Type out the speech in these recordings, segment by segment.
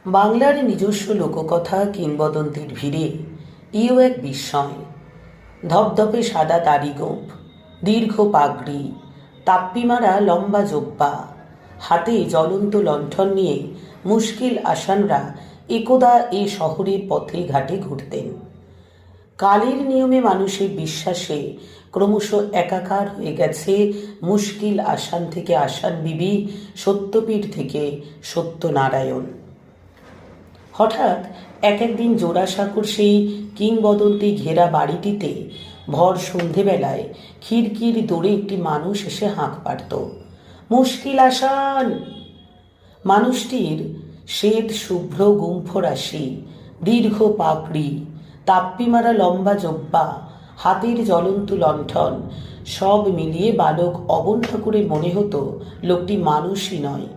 বাংলার নিজস্ব লোককথা কিংবদন্তির ভিড়ে ইও এক বিস্ময়। ধপধপে সাদা তারিগোপ, দীর্ঘ পাগড়ি, তাপ্পি মারা লম্বা জোব্বা, হাতে জ্বলন্ত লণ্ঠন নিয়ে মুশকিল আসানরা একদা এ শহরের পথে ঘাটে ঘুরতেন। কালের নিয়মে মানুষের বিশ্বাসে ক্রমশ একাকার হয়ে গেছে মুশকিল আসান থেকে আসান বিবি, সত্যপীর থেকে সত্যনারায়ণ। হঠাৎ একদিন জোড়াসাঁকোর সেই কিংবদন্তি ঘেরা বাড়িটিতে ভর সন্ধেবেলায় খিড়কির দৌড়ে একটি মানুষ এসে হাঁক পাড়ত, মুশকিল আসান। মানুষটির শ্বেত শুভ্র গুম্ফ রাশি, দীর্ঘ পাগড়ি, তাপ্পি মারা লম্বা জোব্বা, হাতের জ্বলন্ত লণ্ঠন, সব মিলিয়ে বালক অবন ঠাকুরের মনে হতো লোকটি মানুষই নয়,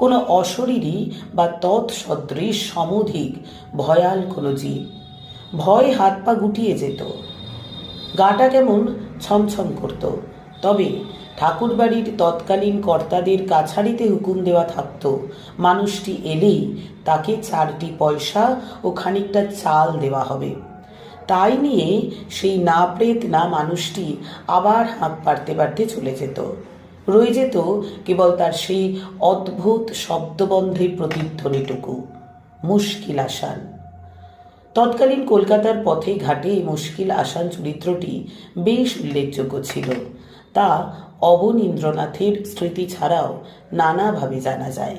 কোনো অশরীরী বা তৎসদৃশ সমধিক ভয়াল কোনো জীব। ভয় হাত পা গুটিয়ে যেত, গাটা কেমন ছমছম করত। তবে ঠাকুরবাড়ির তৎকালীন কর্তাদের কাছারিতে হুকুম দেওয়া থাকত, মানুষটি এলেই তাকে 4টি পয়সা ও খানিকটা চাল দেওয়া হবে। তাই নিয়ে সেই না প্রেত না মানুষটি আবার হাঁক পাড়তে পারতে চলে যেত। রয়ে যেত কেবল তার সেই অদ্ভুত শব্দবন্ধের প্রতিধ্বনিটুকু, মুশকিল আসান। তৎকালীন কলকাতার পথে ঘাটে মুশকিল আসান চরিত্রটি বেশ উল্লেখযোগ্য ছিল। তা অবনীন্দ্রনাথের স্মৃতি ছাড়াও নানাভাবে জানা যায়।